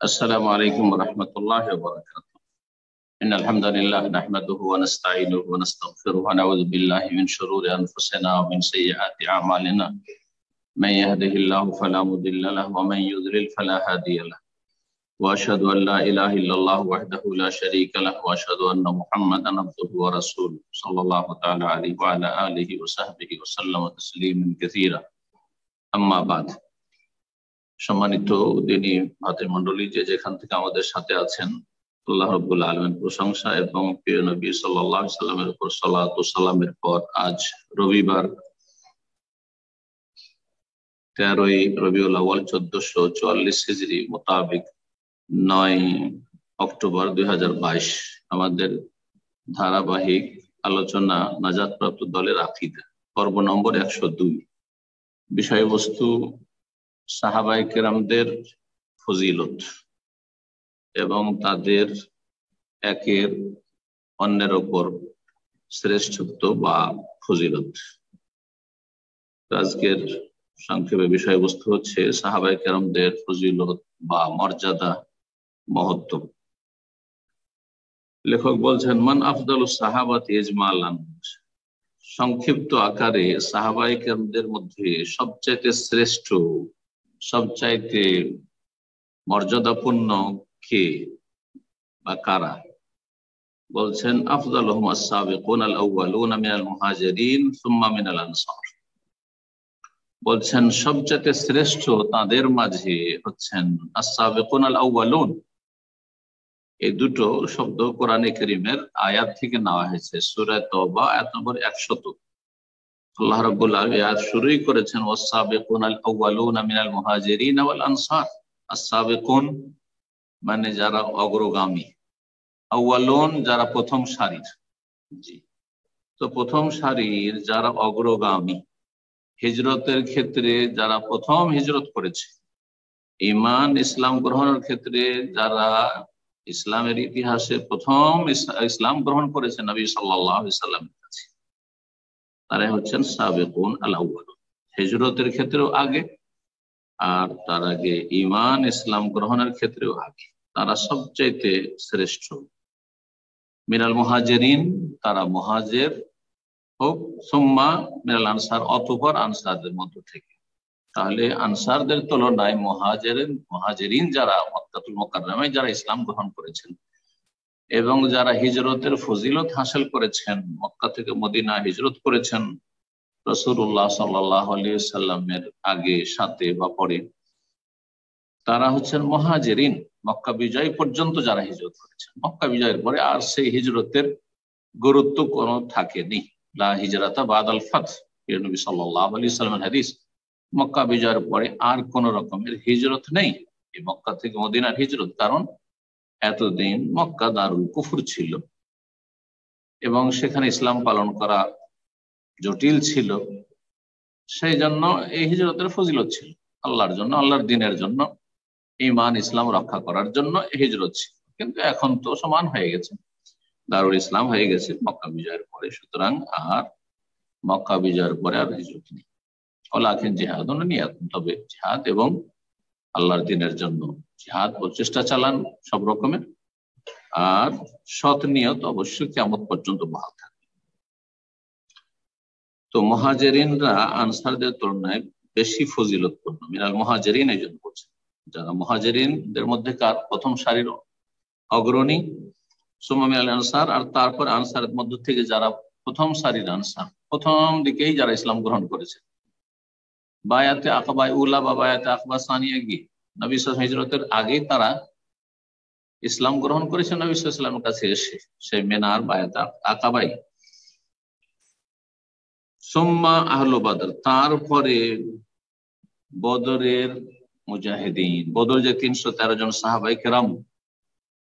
السلام عليكم ورحمة الله وبركاته. إن الحمد لله نحمده ونستعينه ونستغفره ونعوذ بالله من شرور أنفسنا ومن سيئات أعمالنا. من يهده الله فلا مضل له ومن يضلل فلا هادي له. وأشهد أن لا إله إلا الله وحده لا شريك له وأشهد أن محمدا عبده ورسوله صلى الله تعالى عليه وعلى آله وصحبه وسلم تسليما كثيرا. أما بعد. সম্মানিত দিনী ভাতৃমণ্ডলী, যেখান থেকে আমাদের সাথে আছেন, আল্লাহ রাব্বুল আলামিন প্রশংসা এবং প্রিয় নবী সাল্লাল্লাহু আলাইহি সাল্লামের উপর সালাত ও সালামের পর আজ রবিবার 13ই রবিউল আউয়াল 1444 হিজরি মোতাবেক 9 অক্টোবর 2022 আমাদের ধারাবাহিক আলোচনা নাজাতপ্রাপ্ত দলের আকীদা পর্ব নম্বর 102। বিষয়বস্তু সাহাবায়ে কেরামদের ফজিলত এবং তাদের একের অন্যের উপর শ্রেষ্ঠত্ব বা ফজিলত। আজকের সংক্ষেপে বিষয়বস্তু হচ্ছে সাহাবায়ে কেরামদের ফজিলত বা মর্যাদা, মহত্ব। লেখক বলছেন, মান আফদালুস সাহাবাতি ইজমালান, সংক্ষিপ্ত আকারে সাহাবায়ে কেরামদের মধ্যে সবচাইতে শ্রেষ্ঠ, সবচাইতে মর্যাদাপূর্ণ কে বা কারা? বলছেন, আফদালুহুম আস-সাবিকুন আল-আউওয়ালুন মিনাল মুহাজিরিন সুম্মা মিনাল আনসার। বলছেন সবচাইতে শ্রেষ্ঠ তাদের মাঝে হচ্ছেন আস-সাবিকুন আল-আউওয়ালুন। এই দুটো শব্দ কোরআনে কারীমের আয়াত থেকে নেওয়া হয়েছে। সূরা তাওবা আয়াত নম্বর 100। আল্লাহ রাব্বুল আলামিন আয়াত শুরুই করেছেন ওয়াস-সাবিকুন আল-আউওয়ালুন মিনাল মুহাজিরিন ওয়াল আনসার। আস-সাবিকুন মানে যারা অগ্রগামী, আউওয়ালুন যারা প্রথম সারির। জি, তো প্রথম সারির যারা অগ্রগামী, হিজরতের ক্ষেত্রে যারা প্রথম হিজরত করেছে, ঈমান ইসলাম গ্রহণের ক্ষেত্রে যারা ইসলামের ইতিহাসে প্রথম ইসলাম গ্রহণ করেছে নবী সাল্লাল্লাহু আলাইহি সাল্লামের কাছে, তারা হচ্ছেন সাবিকুন আল-আউওয়ালুন। হিজরতের ক্ষেত্রেও আগে, আর তার আগে ঈমান ইসলাম গ্রহণের ক্ষেত্রেও আগে, তারা সবচাইতে শ্রেষ্ঠ। মিনাল মুহাজিরিন, তারা মুহাজির হোক, সুম্মা মিনাল আনসার, অতঃপর আনসারদের মধ্য থেকে। তাহলে আনসারদের তুলনায় মুহাজিরিন যারা মক্কাতুল মুকাররমায় যারা ইসলাম গ্রহণ করেছেন এবং যারা হিজরতের ফজিলত হাসিল করেছেন, মক্কা থেকে মদিনা হিজরত করেছেন রাসূলুল্লাহ সাল্লাল্লাহু আলাইহি সাল্লামের আগে, সাথে বা পরে, তারা হচ্ছেন মুহাজিরিন। মক্কা বিজয় পর্যন্ত যারা হিজরত করেছেন, মক্কা বিজয়ের পরে আর সেই হিজরতের গুরুত্ব কোনো থাকেনি। লা হিজরাতা বাদাল ফাতহ, নবী সাল্লাল্লাহু আলাইহি সাল্লামের হাদিস। মক্কা বিজয়ের পরে আর কোন রকমের হিজরত নেই, এই মক্কা থেকে মদিনার হিজরত। কারণ এতদিন মক্কা দারুল কুফর ছিল এবং সেখানে ইসলাম পালন করা জটিল ছিল, সেই জন্য এই হিজরতের ফজিলত ছিল আল্লাহর জন্য, আল্লাহর দ্বীনের জন্য, ঈমান ইসলাম রক্ষা করার জন্য হিজরত ছিল। কিন্তু এখন তো সমান হয়ে গেছে, দারুল ইসলাম হয়ে গেছে মক্কা বিজয়ের পরে, সুতরাং আর মক্কা বিজয়ের পরে আর হিজরত নেই। ওয়ালাকিন জিহাদুন নিয়াতুন, তবে জিহাদ এবং আল্লাহর দ্বীনের জন্য জিহাদ প্রচেষ্টা চালান সব রকমের, আর সৎ নিয়ত অবশ্যই কিয়ামত পর্যন্ত বহাল থাকবে। তো মুহাজিরিনরা আনসারদের তুলনায় বেশি ফজিলতপূর্ণ। মিনাল মুহাজিরিন এই জন্য বলছে, যারা মুহাজিরিনদের মধ্যে কার প্রথম সারির অগ্রণী, সুম্মা মিনাল আনসার, আর তারপর আনসারের মধ্য থেকে যারা প্রথম সারির আনসার, প্রথম দিকেই যারা ইসলাম গ্রহণ করেছে, বায়াতে আকাবা উলা বা বায়াতে আকাবা সানিয়া গিয়ে নবী সাল্লাল্লাহু আলাইহি হিজরতের আগে তারা ইসলাম গ্রহণ করেছে নবী সাল্লাল্লাহু আলাইহি ওয়াসাল্লামের কাছে এসে, সেই মিনার বায়াতে আকাবাই। সুম্মা আহলু বদর, তারপরে বদরের মুজাহিদিন। বদর যে 313 জন সাহাবায়ে কেরাম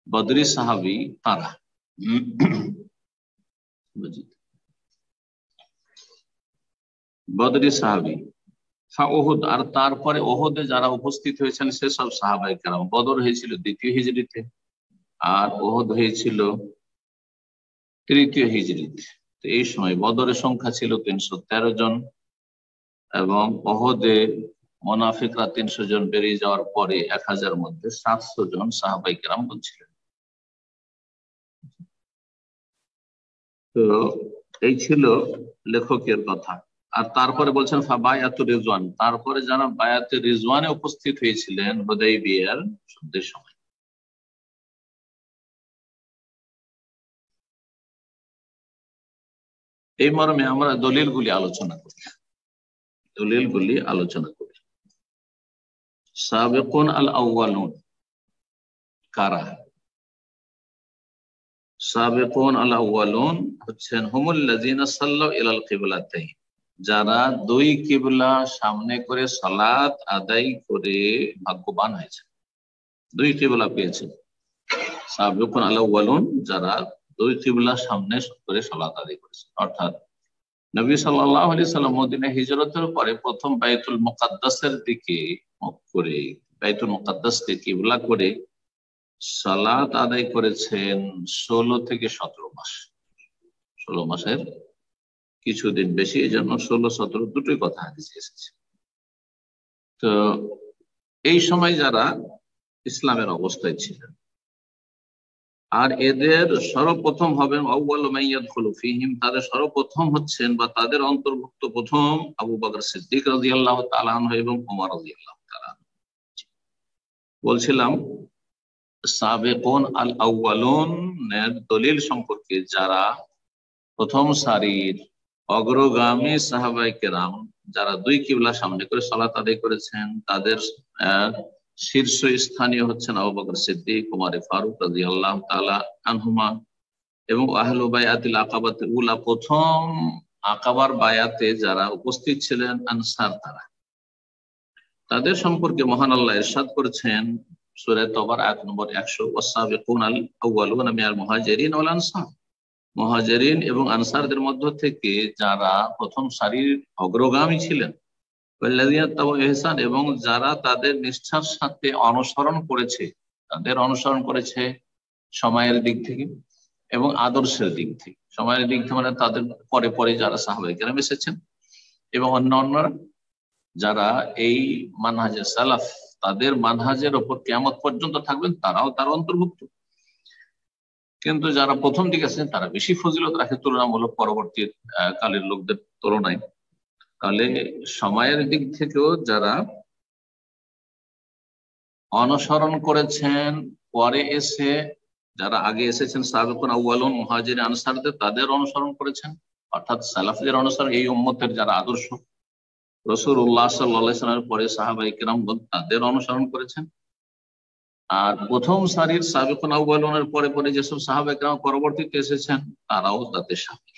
বদরি সাহাবী, তারা বদরি সাহাবী। ওহুদ, আর তারপরে ওহুদে যারা উপস্থিত হয়েছেন সেসব সাহাবায়ে কেরাম। বদর হয়েছিল 2য় হিজরিতে, আর ওহুদ হয়েছিল 3য় হিজরিতে। তো এই সময় বদরের সংখ্যা ছিল 313 জন এবং ওহুদে মুনাফিকরা 300 জন বেরিয়ে যাওয়ার পরে 1000 মধ্যে 700 জন সাহাবায়ে কেরাম বলছিলেন। তো এই ছিল লেখকের কথা। আর তারপরে বলছেন বায়াতুর রিজওয়ান, তারপরে যারা বায়াতুর রিজওয়ানে উপস্থিত হয়েছিলেন হুদাইবিয়ার সন্ধির সময়। এই মর্মে আমরা দলিলগুলি আলোচনা করি। সাবিকুন আল আউয়ালুন কারা? সাবিকুন আল আউয়ালুন হচ্ছেন হুমুল্লাযিনা সাল্লাউ ইলাল কিবলাতাইন, যারা দুই কিবলা সামনে করে সালাত আদায় করে ভাগ্যবান হয়েছে, দুই কিবলা পেয়েছে। সাবিকুন আল আউয়ালুন যারা দুই কিবলা সামনে করে সালাত আদায় করেছে, অর্থাৎ নবী সাল্লাল্লাহু আলাইহি সাল্লাম মদিনা হিজরতের পরে প্রথম বাইতুল মুকাদ্দাসের দিকে মুখ করে, বাইতুল মুকাদ্দাসকে কিবলা করে সালাত আদায় করেছেন 16 থেকে 17 মাস। 16 মাসের কিছুদিন বেশি, এই জন্য 16-17 দুটোই কথা হাদিসে এসেছে। তো এই সময় যারা ইসলামের অবস্থায় ছিলেন, আর এদের সর্বপ্রথম হবেন আউয়ালু মান ইয়াদখুলু ফীহিম, তাদের সর্বপ্রথম হচ্ছেন বা তাদের অন্তর্ভুক্ত প্রথম আবু বকর সিদ্দিক রাদিয়াল্লাহু তাআলা আনহু এবং ওমর রাদিয়াল্লাহু তাআলা আনহু। বলছিলাম সাবিকুন আল আউয়ালুন এর দলিল সম্পর্কে, যারা প্রথম সারির অগ্রগামী সাহাবায়ে কেরাম যারা দুই কিবলা সামনে করে সালাত আদায় করেছেন, তাদের শীর্ষ স্থানীয় হচ্ছেন আবু বকর সিদ্দিক, ওমর ফারুক রাদিয়াল্লাহু তাআলা আনহুমা এবং আহলু বায়াতিল আকাবাতুল উলা, প্রথম আকাবার বায়াতে যারা উপস্থিত ছিলেন আনসার, তাদের সম্পর্কে মহান আল্লাহ ইরশাদ করেছেন সূরা তওবার আয়াত নম্বর 100, ওয়াসাবিকুনাল আউয়ালুনা মিনাল মুহাজিরিন ওয়াল আনসার, মুহাজিরিন এবং আনসারদের মধ্য থেকে যারা প্রথম সারির অগ্রগামী ছিলেন, ওয়াল্লাযিনা তাবাউ ইহসান এবং যারা তাদের নিষ্ঠার সাথে অনুসরণ করেছে, তাদের অনুসরণ করেছে সময়ের দিক থেকে এবং আদর্শের দিক থেকে। সময়ের দিক থেকে মানে তাদের পরে পরে যারা সাহাবায়ে কেরাম এসেছেন এবং অন্যান্যরা যারা এই মানহাজে সালাফ, তাদের মানহাজের ওপর কিয়ামত পর্যন্ত থাকবেন, তারাও তার অন্তর্ভুক্ত। কিন্তু যারা প্রথম দিকে আছেন তারা বেশি ফজিলত রাখে তুলনামূলক পরবর্তী কালের লোকদের তুলনায়। তাহলে সময়ের দিক থেকেও যারা অনুসরণ করেছেন, পরে এসে যারা আগে এসেছেন সাবিকুন আউয়ালুন মুহাজির আনসারদের, তাদের অনুসরণ করেছেন, অর্থাৎ সালাফদের অনুসরণ, এই উম্মতের যারা আদর্শ রাসূলুল্লাহ সাল্লাল্লাহু আলাইহি ওয়াসাল্লামের পরে সাহাবায়ে কেরাম তাদের অনুসরণ করেছেন। আর প্রথম সারির সাবিকুন আউয়ালুনের পরে পরে যেসব সাহাবায়ে কেরাম পরবর্তীতে এসেছেন, তারাও তাদের শামিল।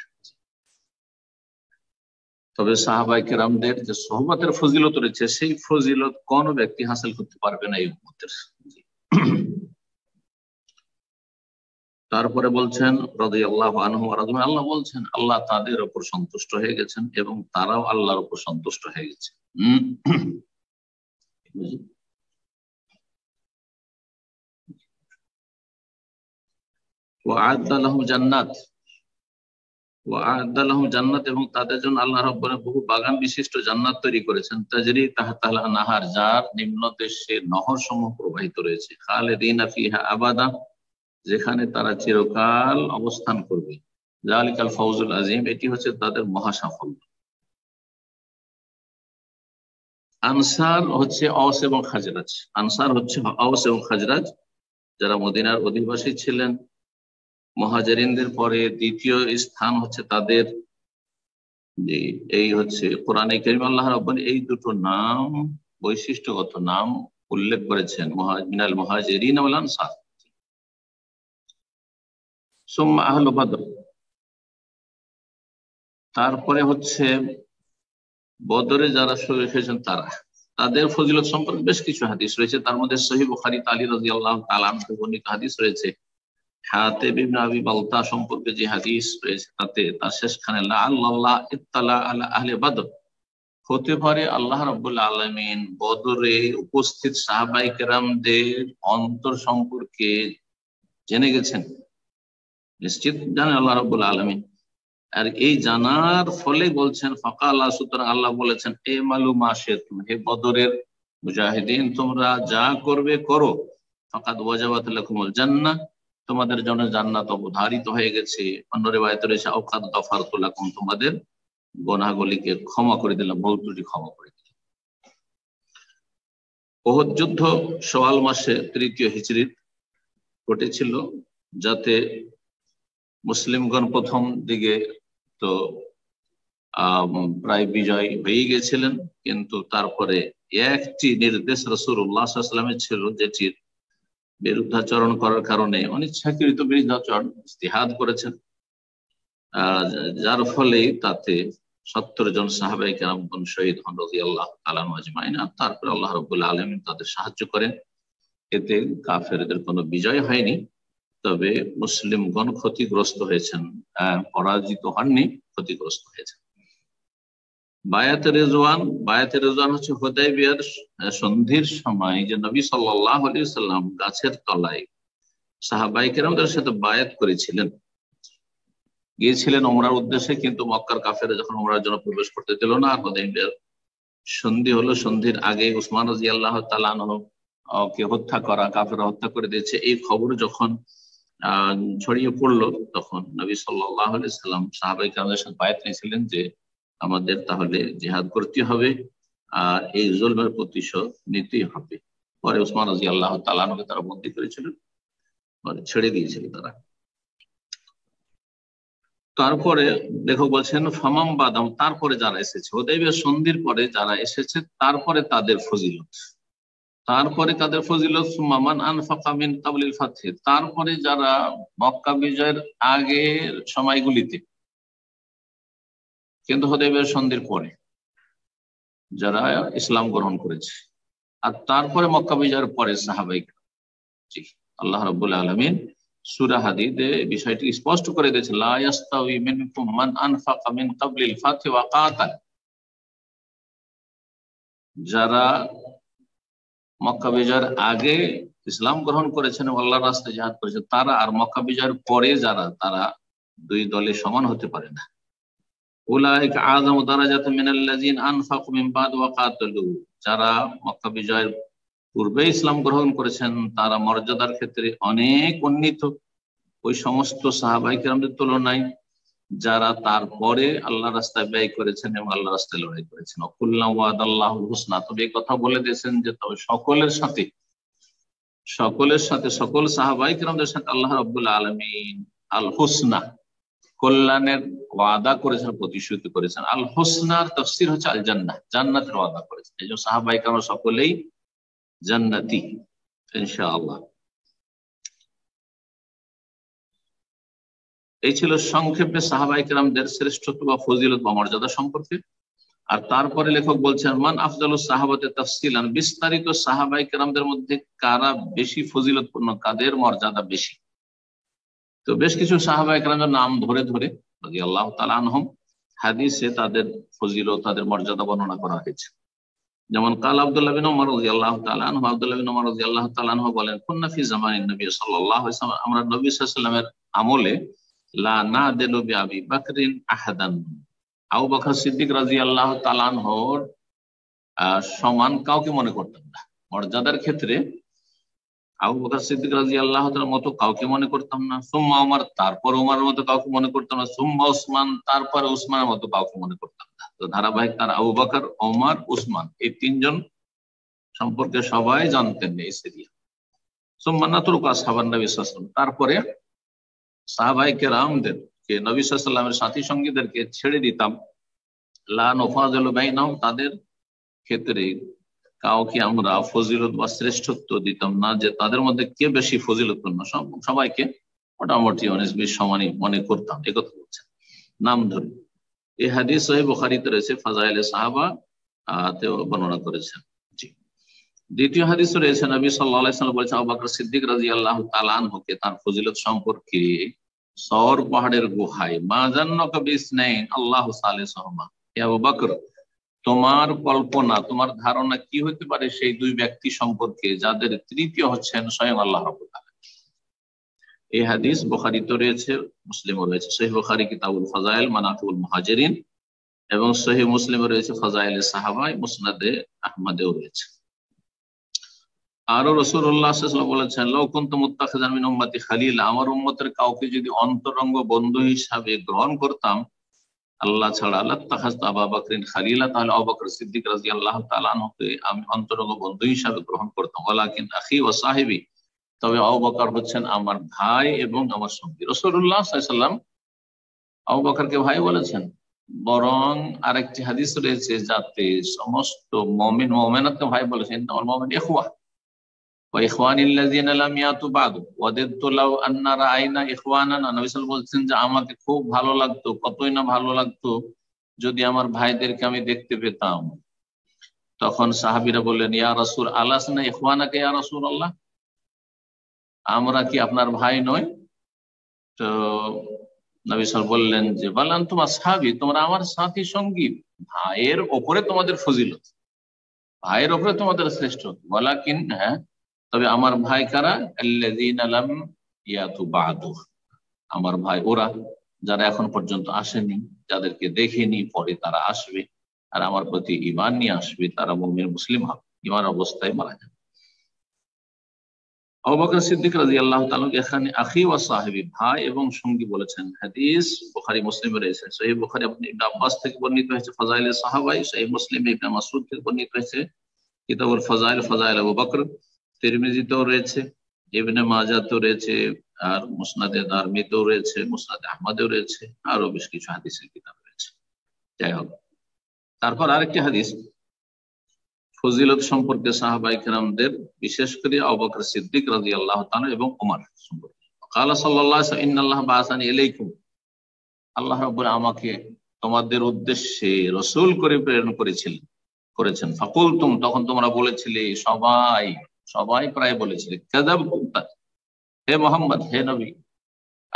তবে সাহাবায়ে কেরামদের যে সোহবতের ফজিলত রয়েছে, সেই ফজিলত কোন ব্যক্তি হাসিল করতে পারবে না এই উম্মতের। তারপরে বলছেন রাদিয়াল্লাহু আনহু ওয়া রাদু, আল্লাহ বলছেন আল্লাহ তাদের উপর সন্তুষ্ট হয়ে গেছেন এবং তারাও আল্লাহর উপর সন্তুষ্ট হয়ে গেছে। ওয়া আ'আদ্দা লাহুম জান্নাত, ওয়া আ'আদ্দা লাহুম জান্নাত এবং তাদের জন্য আল্লাহ রাব্বুল আলামিন বহু বাগান বিশিষ্ট জান্নাত তৈরি করেছেন, তাজরি তাহতাল নাহার, যার নিম্নদেশে নহর সমূহ প্রবাহিত রয়েছে, খালিদিনা ফিহা আবাদা, যেখানে তারা চিরকাল অবস্থান করবে। যালিকাল ফাউজুল আযীম, এটি হচ্ছে তাদের মহা সাফল্য। আনসার হচ্ছে আওস এবং খাজরাজ, আনসার হচ্ছে আওস এবং খাজরাজ যারা মদিনার অধিবাসী ছিলেন। মুহাজিরিনদের পরে দ্বিতীয় স্থান হচ্ছে তাদের, যে এই হচ্ছে কোরআনে কারীম আল্লাহ রাব্বুল এই দুটো নাম, বৈশিষ্ট্যগত নাম উল্লেখ করেছেন, মিনাল মুহাজিরিন ওয়াল আনসার। সুম্মা আহলু বদর, তারপরে হচ্ছে বদরে যারা শরীক হয়েছেন তারা, তাদের ফজিলত সম্পর্কে বেশ কিছু হাদিস রয়েছে। তার মধ্যে সহিহ বুখারীতে আলী রাদিয়াল্লাহু তাআলা আনহু বর্ণিত হাদিস রয়েছে। হাতিব ইবনে আবি বালতা সম্পর্কে যে হাদিস রয়েছে তাতে তার শেষখানে লাআল্লাহ ইত্তালা আলা আহলি বদর, হতে পারে আল্লাহ রাব্বুল আলামিন বদরে উপস্থিত সাহাবায়ে কেরামদের অন্তর সম্পর্কে জেনে গেছেন, নিশ্চিত জানেন আল্লাহ রাব্বুল আলামিন। আর এই জানার ফলে বলছেন ফাকালা, সুতরাং আল্লাহ বলেছেন এ মালুম আশিতুম, হে বদরের মুজাহিদিন তোমরা যা করবে করো, ফাকাদ ওয়াজাবাত লাকুমুল জান্নাহ, তোমাদের জন্য জান্নাত অবধারিত হয়ে গেছে। অন্য রিওয়ায়াতে রয়েছে আওকাদ গাফারতু লাকুম, তোমাদের গুনাহগুলিকে ক্ষমা করে দিলাম, ভুল ত্রুটি ক্ষমা করে দিলাম। উহুদ যুদ্ধ শাওয়াল মাসে 3য় হিজরিত ঘটেছিল, যাতে মুসলিমগণ প্রথম দিকে তো প্রায় বিজয় হয়ে গেছিলেন, কিন্তু তারপরে একটি নির্দেশ রাসূলুল্লাহ সাল্লাল্লাহু আলাইহি ওয়াসাল্লামের ছিল, যেটির বিরুদ্ধাচরণ করার কারণে অনিচ্ছাকৃত বিরুদ্ধাচরণ ইজতিহাদ করেছেন, যার ফলে তাতে 70 জন সাহাবায়ে কেরামগণ শহীদ হন রাদিয়াল্লাহু তাআলা আজমাইন। তারপরে আল্লাহ রাব্বুল আলামিন তাদের সাহায্য করেন, এতে কাফেরদের কোনো বিজয় হয়নি, তবে মুসলিমগণ ক্ষতিগ্রস্ত হয়েছেন, পরাজিত হননি, ক্ষতিগ্রস্ত হয়েছেন। বায়াতে রিজওয়ান হচ্ছে হুদায়বিয়ার সন্ধির সময় যে নবী সাল্লাল্লাহু আলাইহি ওয়াসাল্লাম গাছের তলায় সাহাবায়ে কেরামদের সাথে বায়াত করেছিলেন, গিয়েছিলেন ওমরার উদ্দেশ্যে, কিন্তু মক্কার কাফেররা যখন ওমরার জন্য প্রবেশ করতে দিল না, হুদায়বিয়ার সন্ধি হলো, সন্ধির আগে উসমান রাদিয়াল্লাহু তাআলা আনহু কে হত্যা করা, কাফেররা হত্যা করে দিয়েছে, এই খবর যখন ছড়িয়ে পড়লো, তখন নবী সাল্লাল্লাহু আলাইহি ওয়াসাল্লাম সাহাবায়ে কেরামদের সাথে বায়াত নিয়েছিলেন যে আমাদের তাহলে জিহাদ করতে হবে আর এই জুলমের প্রতিশোধ নিতেই হবে। পরে উসমান রাদিয়াল্লাহু তাআলা আনহুকে তারা বন্দী করেছিলেন, পরে ছেড়ে দিয়েছিল তারা। তারপরে লেখক বলছেন ফামাম বাদাম, তারপরে যারা এসেছে হুদায়বিয়ার সন্ধির পরে যারা এসেছে, তারপরে তাদের ফজিলত, সুম্মান আনফাকা মিন ক্বাবলিল ফাতহি, তারপরে যারা মক্কা বিজয়ের আগের সময়গুলিতে, কিন্তু হুদায়বিয়ার সন্ধির পরে যারা ইসলাম গ্রহণ করেছে, আর তারপরে মক্কা বিজয়ের পরে সাহাবায়ে কেরাম, জি আল্লাহ রাব্বুল আলামিন সূরা হাদীদে বিষয়টি স্পষ্ট করে দিয়েছেন, লা ইয়াস্তাউই মিনকুম মান আনফাকা মিন ক্বাবলিল ফাতহি ওয়া কাতাল, যারা মক্কা বিজয়ের আগে ইসলাম গ্রহণ করেছেন, আল্লাহর রাস্তায় জিহাদ করেছেন, তারা আর মক্কা বিজয়ের পরে যারা, তারা দুই দলে সমান হতে পারে না। উলাইকা আযামু দারাজাতাম মিনাল্লাযিনা আনফাকু মিন বাদ ওয়া কাতালু, যারা মক্কা বিজয়ের পূর্বে ইসলাম গ্রহণ করেছেন তারা মর্যাদার ক্ষেত্রে অনেক উন্নীত ওই সমস্ত সাহাবায়ে কেরামদের তুলনায় যারা তারপরে আল্লাহর রাস্তায় ব্যয় করেছেন এবং আল্লাহর রাস্তায় লড়াই করেছেন। ওয়াকুল্লাহু ওয়াদাল্লাহুল হুসনা, তবে এই কথা বলে দিয়েছেন যে তবে সকলের সাথে সকল সাহাবায়ে কেরামদের সাথে আল্লাহ রাব্বুল আলামিন আল হুসনা, কল্যাণের ওয়াদা করেছেন, প্রতিশ্রুতি করেছেন। আল হুসনার তাফসীর হচ্ছে আল জান্নাহ, জান্নাতের ওয়াদা করেছেন। এই যে সাহাবায়ে কেরাম সকলেই জান্নাতি ইনশাআল্লাহ। এই ছিল সংক্ষেপে সাহাবায়ে কেরামদের শ্রেষ্ঠত্ব বা ফজিলত বা মর্যাদা সম্পর্কে। আর তারপরে লেখক বলছেন মান আফজালুস সাহাবাতে তাফসিলান, বিস্তারিত সাহাবায়ে কেরামদের মধ্যে কারা বেশি ফজিলতপূর্ণ, কাদের মর্যাদা বেশি। তো বেশ কিছু সাহাবায়ে কেরামের নাম ধরে ধরে রাদিয়াল্লাহু তাআলা আনহুম হাদিসে তাদের ফজিলত, তাদের মর্যাদা বর্ণনা করা হয়েছে। যেমন কাল আব্দুল্লাহ বিন ওমর রাদিয়াল্লাহু তাআলা আনহু, আব্দুল্লাহ বিন ওমর রাদিয়াল্লাহু তাআলা আনহু বলেন কুন্না ফি জামানিন নবী সাল্লাল্লাহু আলাইহি ওয়াসাল্লাম, আমরা নবী সাল্লাল্লাহু আলাইহি ওয়াসাল্লামের আমলে লা নাদিলু বিআবি বকরিন আহাদান, আবু বকর সিদ্দিক রাদিয়াল্লাহু তাআলা আনহুর সমান কাউকে মনে করতাম না। মর্যাদার ক্ষেত্রে আবু বকর সিদ্দিক রাদিয়াল্লাহু তাআলার মতো কাউকে মনে করতাম না। সুম্মা ওমর, তারপর ওমরের মতো কাউকে মনে করতাম না। সুম্মা উসমান, তারপর উসমানের মতো কাউকে মনে করতাম না। তো ধারাবাহিক তার আবু বকর, ওমর, উসমান, এই তিনজন সম্পর্কে সবাই জানতেন এই সিরিয়া। সুম্মা নাতরুকু আসহাবান নবী সাল্লাল্লাহু আলাইহি ওয়াসাল্লাম, তারপরে সাহাবায়ে কেরামদেরকে, নবী সাল্লাল্লাহু আলাইহি ওয়াসাল্লামের সাথী সঙ্গীদেরকে ছেড়ে দিতাম। লা নুফাজিলু বাইনাহুম, তাদের ক্ষেত্রে কাউকে আমরা ফজিলত বা শ্রেষ্ঠত্ব দিতাম না, যে তাদের মধ্যে কে বেশি ফজিলতপূর্ণ, সবাইকে মোটামুটি অনেক বেশি সমানই মনে করতাম। একথা বলছেন নাম ধরে। এই হাদিস সহিহ বুখারীতে রয়েছে, ফাজাইলে সাহাবা তেও বর্ণনা করেছেন। জি, দ্বিতীয় হাদিস রয়েছে নবী সাল্লাল্লাহু আলাইহি ওয়াসাল্লাম বলেছেন আবু বকর সিদ্দিক রাদিয়াল্লাহু তাআলা আনহুকে তার ফজিলত সম্পর্কে সওর পাহাড়ের গুহায়, মা জান্নাকা বিসনাইন আল্লাহু সালিসুহুমা, হে আবু বকর তোমার কল্পনা, তোমার ধারণা কি হতে পারে সেই দুই ব্যক্তি সম্পর্কে যাদের তৃতীয় হচ্ছেন স্বয়ং আল্লাহ রাব্বুল আলামিন। এই হাদিস বুখারীতে রয়েছে, মুসলিমও রয়েছে। সহিহ বুখারী কিতাবুল ফাযাইল মানাকিবুল মুহাজিরিন এবং সহিহ মুসলিমে রয়েছে ফাযাইলে সাহাবা, মুসনাদে আহমদেও রয়েছে। আরো রাসূলুল্লাহ সাল্লাল্লাহু আলাইহি ওয়াসাল্লাম বলেছেন, লাউ কুনতু মুত্তাখিযান মিন উম্মতি খালিলা, আমার উম্মতের কাউকে যদি অন্তরঙ্গ বন্ধু হিসাবে গ্রহণ করতাম আল্লাহ ছাড়া, লাত্তাখাযতু আবু বকরিন খালিলা, তাহলে আবু বকর সিদ্দিক রাদিয়াল্লাহু তাআলা আনহুকে আমি অন্তরঙ্গ বন্ধু হিসাবে গ্রহণ করতাম। ওয়ালাকিন আখি ওয়া সাহিবি, তবে আবু বকর হচ্ছেন আমার ভাই এবং আমার সঙ্গী। রাসূলুল্লাহ সাল্লাল্লাহু আলাইহি ওয়াসাল্লাম আবু বকরকে ভাই বলেছেন। বরং আরেকটি হাদিস রয়েছে যাতে সমস্ত মুমিন মুমিনাতকে ভাই বলেছেন, ইন্নামাল মুমিনুনা ইখওয়া ওয়া ইখওয়ানিল্লাযিনা লাম ইয়াতু বাদু ওয়াদাতু লাউ আন্না রাআইনা ইখওয়ানানা। নবী সাল্লাল্লাহু আলাইহি ওয়াসাল্লাম বলছেন যে আমাকে খুব ভালো লাগতো, কতই না ভালো লাগতো যদি আমার ভাইদেরকে আমি দেখতে পেতাম। তখন সাহাবীরা বললেন, ইয়া রাসূল আলাসনা ইখওয়ানাকা ইয়া রাসূলুল্লাহ, আমরা কি আপনার ভাই নই? তো নবী সাল্লাল্লাহু আলাইহি ওয়াসাল্লাম বললেন যে বাল আনতুম আসহাবী, তোমরা আমার সাথী সঙ্গী, ভাইয়ের ওপরে তোমাদের ফজিলত, ভাইয়ের ওপরে তোমাদের শ্রেষ্ঠ। ওয়ালাকিন, হ্যাঁ, তবে আমার ভাই কারা? আল্লাযীনা লাম ইয়াতু বাদু, আমার ভাই ওরা যারা এখন পর্যন্ত আসেনি, যাদেরকে দেখিনি, পরে তারা আসবে আর আমার প্রতি ঈমান নিয়ে আসবে, তারা মুমিন মুসলিম হবে, ঈমান অবস্থায় মারা যাবে। আবু বকর সিদ্দিক রাদিয়াল্লাহু তাআলা এখানে আখি ওয়া সাহিবি, ভাই এবং সঙ্গী বলেছেন। হাদিস বুখারী মুসলিমে রয়েছে। সহিহ বুখারী ইবনে আব্বাস থেকে বর্ণিত হয়েছে ফাযাইলে সাহাবাই, সহিহ মুসলিম ইবনে মাসউদ থেকে বর্ণিত হয়েছে কিতাবুল ফাযাইল ফাযাইল আবু বকর, তিরমিজিতেও রয়েছে, ইবনে মাজাহতেও রয়েছে, আর মুসনাদে দারমিতেও রয়েছে, মুসনাদে আহমদেও রয়েছে, আরো বেশ কিছু হাদিসের কিতাব রয়েছে। যাই হোক, তারপর আরেকটি হাদিস ফজিলত সম্পর্কে সাহাবায়ে কেরামদের, বিশেষ করে আবু বকর সিদ্দিক রাদিয়াল্লাহু তাআলা এবং ওমর সম্পর্কে। ক্বালা সাল্লাল্লাহু আলাইহি ওয়াসাল্লাম, ইন্নাল্লাহ বাআসানি ইলাইকুম, আল্লাহ রাব্বুল আমাকে তোমাদের উদ্দেশ্যে রাসূল করে প্রেরণ করেছেন। ফাকুলতুম, তখন তোমরা বলেছিলে, সবাই প্রায় বলেছিলে, কাযাবতুম, হে মুহাম্মদ, হে নবী,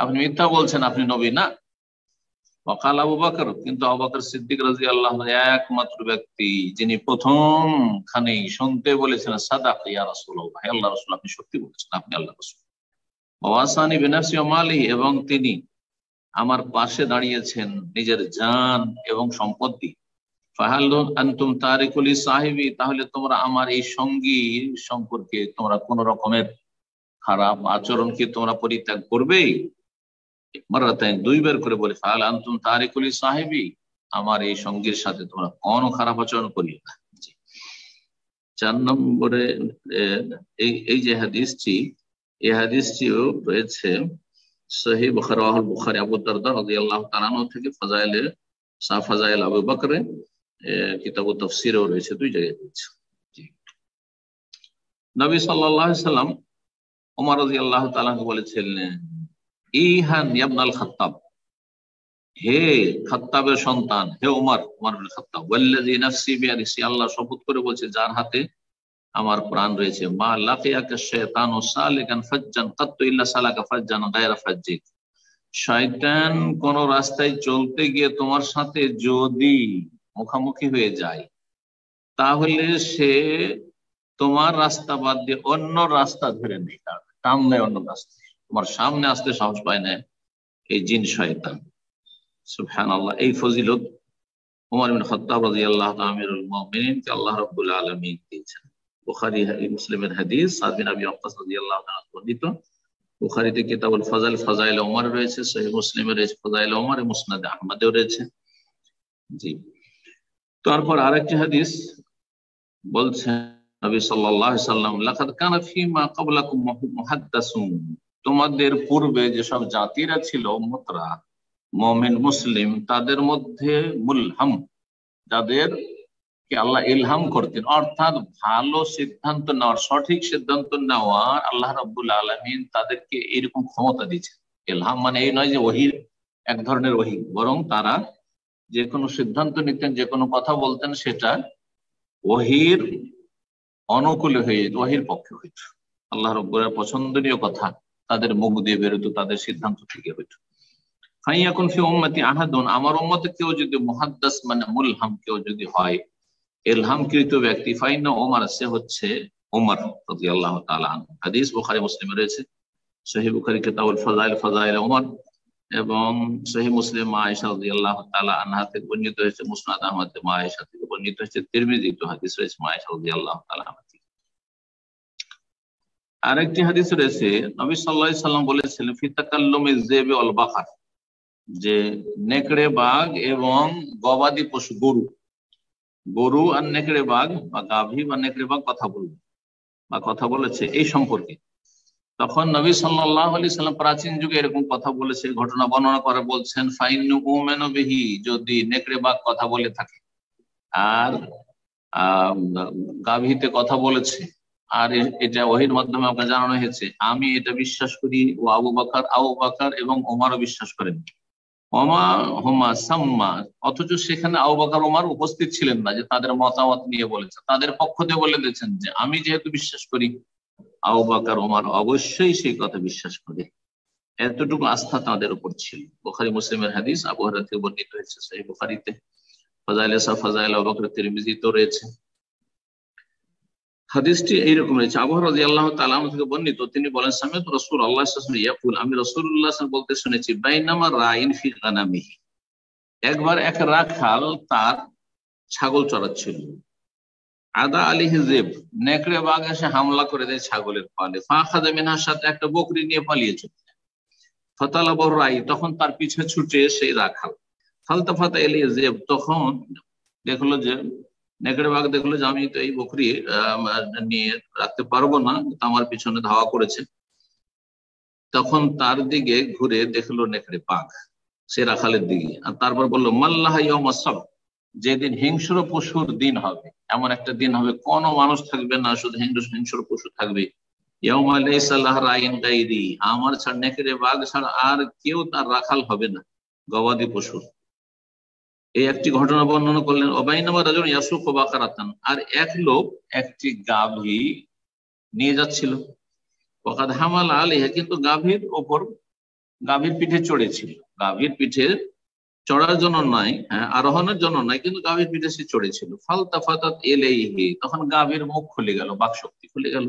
আপনি মিথ্যা বলছেন, আপনি নবী না। ওয়াকাল আবু বকর, কিন্তু আবু বকর সিদ্দিক রাদিয়াল্লাহু আনহু একমাত্র ব্যক্তি যিনি প্রথম খানেই শুনতে বলেছেন, সাদাক ইয়া রাসূলুল্লাহ, হে আল্লাহর রাসূল, আপনি সত্যি বলেছেন, আপনি আল্লাহর রাসূল। ওয়াসানি বিনাফসি ওয়া মালিহি, এবং তিনি আমার পাশে দাঁড়িয়েছেন নিজের জান এবং সম্পত্তি। ফাহাল আনতুম তারিকুলি সাহিবি, তাহলে তোমরা আমার এই সঙ্গী সম্পর্কে তোমরা কোন রকমের খারাপ আচরণ কি তোমরা পরিত্যাগ করবে? মারাতাইন, দুইবার করে বলে, ফাহাল আনতুম তারিকুলি সাহিবি, আমার এই সঙ্গীর সাথে তোমরা কোনো খারাপ আচরণ করিও না। 4 নম্বরে এই যে হাদিসটি, এই হাদিসটিও রয়েছে সহিহ বুখারী আবু দারদা রাদিয়াল্লাহু তাআলা আনহু থেকে, ফাযাইল আবু বকর কিতাবুত তাফসীরেও রয়েছে, 2 জায়গায় রয়েছে। নবী সাল্লাল্লাহু আলাইহি ওয়াসাল্লাম ওমর রাদিয়াল্লাহু তাআলা বলেছিলেন, ইহান ইবনুল খাত্তাব, হে খাত্তাবের সন্তান, হে ওমর বিন খাত্তাব, ওয়াল্লাযী নাফসি বিয়াদিহি, আল্লাহ শপথ করে বলছে যার হাতে আমার প্রাণ রয়েছে, মা লাকিয়াকা শাইতানু সালিকান ফাজ্জান কাত্তু ইল্লা সালাকা ফাজ্জান গায়রা ফাজ্জিক, শয়তান কোন রাস্তায় চলতে গিয়ে তোমার সাথে যদি মুখামুখি হয়ে যায়, তাহলে সে তোমার রাস্তা বাদ দিয়ে অন্য রাস্তা ধরে নেয়, টান নেয় অন্য রাস্তা, তোমার সামনে আসতে সাহস পায় না এই জিন শয়তান। সুবহানাল্লাহ, এই ফজিলত ওমর বিন খাত্তাব রাদিয়াল্লাহু তাআলা আমিরুল মুমিনিন কে আল্লাহ রাব্বুল আলামিন দিয়েছেন। বুখারী মুসলিমের হাদিস, সাদ বিন আবি ওয়াক্কাস রাদিয়াল্লাহু তাআলা বর্ণিত। বুখারীতে কিতাবুল ফাযাইল ফাযাইল ওমর রয়েছে, সহিহ মুসলিমে রয়েছে ফাযাইল ওমর, মুসনাদে আহমদেও রয়েছে। জি, তারপর আরেকটি হাদিস বলছেন নবী সাল্লাল্লাহু আলাইহি ওয়াসাল্লাম, লাকাদ কানা ফীমা ক্বাবলাকুম মুহাদ্দাসুন, তোমাদের পূর্বে যেসব জাতিরা ছিল উম্মতরা, মুমিন মুসলিম, তাদের মধ্যে মুলহাম, যাদেরকে আল্লাহ ইলহাম করতেন, অর্থাৎ ভালো সিদ্ধান্ত নেওয়ার, সঠিক সিদ্ধান্ত নেওয়ার আল্লাহ রাব্বুল আলামিন তাদেরকে এরকম ক্ষমতা দিয়েছেন। ইলহাম মানে এই নয় যে ওহী, এক ধরনের ওহী, বরং তারা যে কোনো সিদ্ধান্ত নিতেন, যে কোনো কথা বলতেন, সেটা ওহীর অনুকূলে হয়ে যেত, ওহীর পক্ষে হইত, আল্লাহ রাব্বুল পছন্দনীয় কথা তাদের মুখ দিয়ে বেরোতো, তাদের সিদ্ধান্ত থেকে হইত। ফাইয়াকুন ফি উম্মতি আহাদুন, আমার উম্মতে কেউ যদি মুহাদ্দাস মানে মুলহাম কেউ যদি হয়, ইলহামকৃত ব্যক্তি, ফাইনা ওমর, সে হচ্ছে ওমর রাদিয়াল্লাহু তাআলা আনহু। হাদিস বুখারী মুসলিমে রয়েছে, সহিহ বুখারী কিতাবুল ফাযাইল ফাযাইল ওমর এবং সহিহ মুসলিম মা আয়েশা রাদিয়াল্লাহু তাআলা আনহা থেকে বর্ণিত হয়েছে, মুসনাদ আহমদ মা আয়েশা থেকে বর্ণিত হয়েছে, তিরমিজিতে হাদিস রয়েছে মা আয়েশা রাদিয়াল্লাহু তাআলা আনহা থেকে। আরেকটি হাদিস রয়েছে, নবী সাল্লাল্লাহু আলাইহি সাল্লাম বলেছিলেন ফি তাকাল্লুমিজ যিবি ওয়াল বাকার, যে নেকড়ে বাঘ এবং গবাদি পশু গরু আর নেকড়ে বাঘ বা গাভী বা নেকড়ে বাঘ কথা বলবে বা কথা বলেছে এই সম্পর্কে। তখন নবী সাল্লাল্লাহু আলাইহি সাল্লাম প্রাচীন যুগে এরকম কথা বলেছে, ঘটনা বর্ণনা করে বলছেন ফাইন্নু উমেনু বিহি, যদি নেকড়ে বাঘ কথা বলে থাকে আর গাভীতে কথা বলেছে, আর এটা ওহীর মাধ্যমে আপনাকে জানানো হয়েছে, আমি এটা বিশ্বাস করি ও আবু বকর এবং ওমরও বিশ্বাস করেন। ওমা হুমা সাম্মা, অথচ সেখানে আবু বকর ওমর উপস্থিত ছিলেন না, যে তাদের মতামত নিয়ে বলেছে, তাদের পক্ষ দিয়ে বলে দিয়েছেন যে আমি যেহেতু বিশ্বাস করি, আবু বকর ওমর অবশ্যই সেই কথা বিশ্বাস করে। এতটুকু আস্থা তাদের উপর ছিল। বুখারী মুসলিমের হাদিস, আবু হুরায়রা থেকে বর্ণিত হয়েছে সহিহ বুখারীতে, ফাযাইল আবু বকর তিরমিজিতে রয়েছে। হাদিসটি এইরকম রয়েছে, আবু হুরায়রা রাদিয়াল্লাহু তাআলা আনহু থেকে বর্ণিত, তিনি বলেন সামি'তু রাসূলুল্লাহ সাল্লাল্লাহু আলাইহি ওয়াসাল্লাম ইয়াকুল, আমি রাসূলুল্লাহ সাল্লাল্লাহু আলাইহি ওয়াসাল্লাম বলতে শুনেছি, বাইনামা রাইন ফি গানামিহি, একবার এক রাখাল তার ছাগল চড়াচ্ছিল, আদা আলাইহি যিব, নেকড়ে বাঘ এসে হামলা করে দেয় ছাগলের পালে, ফাখাযা মিনহার সাথে একটা বকরি নিয়ে পালিয়েছে, ফাতালাবুর রাই, তখন তার পিছে ছুটে সেই রাখাল, ফালতাফাতা ইলাইহি যিব, তখন দেখলো যে নেকড়ে বাঘ দেখলো যে আমি তো এই বকরি নিয়ে রাখতে পারবো না, আমার পিছনে ধাওয়া করেছে, তখন তার দিকে ঘুরে দেখলো নেকড়ে বাঘ সে রাখালের দিকে, আর তারপর বললো মাল্লাহ ইয়াউমাস সাbt, যেদিন হিংস্র পশুর দিন হবে, এমন একটা দিন হবে কোনো মানুষ থাকবে না, শুধু হিংস্র পশু থাকবে, ইয়াউমা লাইসা লাহু রাইন গায়রি, আমার ছাড়া নেকড়ে বাঘ ছাড়া আর কেউ তার রাখাল হবে না গবাদি পশুর। এই একটি ঘটনা বর্ণনা করলেন। ওবাইনামা রাজুল ইয়াসুকু বাকারাতান, আর এক লোক একটি গাভী নিয়ে যাচ্ছিল, ওয়াকাদ হামাল আলাইহা, কিন্তু গাভীর ওপর, গাভীর পিঠে চড়েছিল, গাভীর পিঠে চড়ার জন্য নাই, আরোহণের জন্য নাই, কিন্তু গাভীর পিঠে সে চড়েছিল, ফালতাফাতাত ইলাইহি, তখন গাভীর মুখ খুলে গেল, বাক শক্তি খুলে গেল,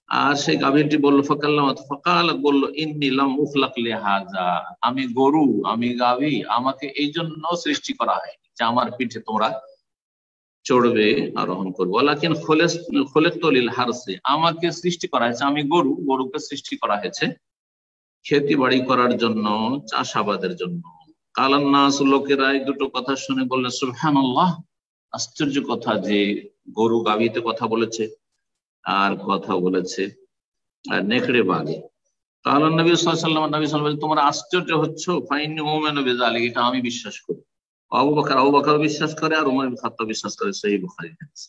আর সেই গাভীরটি বললো ফাকাল, বললো ইন্নী লাম উখলাক লিহাযা, আমি গরু, আমি গাভী, আমাকে এই জন্য সৃষ্টি করা হয় যে আমার পিঠে তোমরা চড়বে, আরোহণ করবো, ওয়ালাকিন খুলিকতু লিল হারসি, আমাকে সৃষ্টি করা হয়েছে, আমি গরু, গরুকে সৃষ্টি করা হয়েছে খেতি বাড়ি করার জন্য, চাষাবাদের জন্য। কালান নাস, লোকেরা এই দুটো কথা শুনে বললেন সুবহানাল্লাহ, আশ্চর্য কথা যে গরু গাভীতে কথা বলেছে আর কথা বলেছে নেকড়ে বাঘে। কালান নবী সাল্লাল্লাহু আলাইহি ওয়াসাল্লাম, নবী সাল্লাল্লাহু আলাইহি ওয়াসাল্লাম, তোমরা আশ্চর্য হচ্ছ, ফাইন্নী উমিনু বিযালিক, এটা আমি বিশ্বাস করি। আবু বকর বিশ্বাস করে, আর ওমর ইবনে খাত্তাব বিশ্বাস করে, সহিহ বুখারী হাদিস।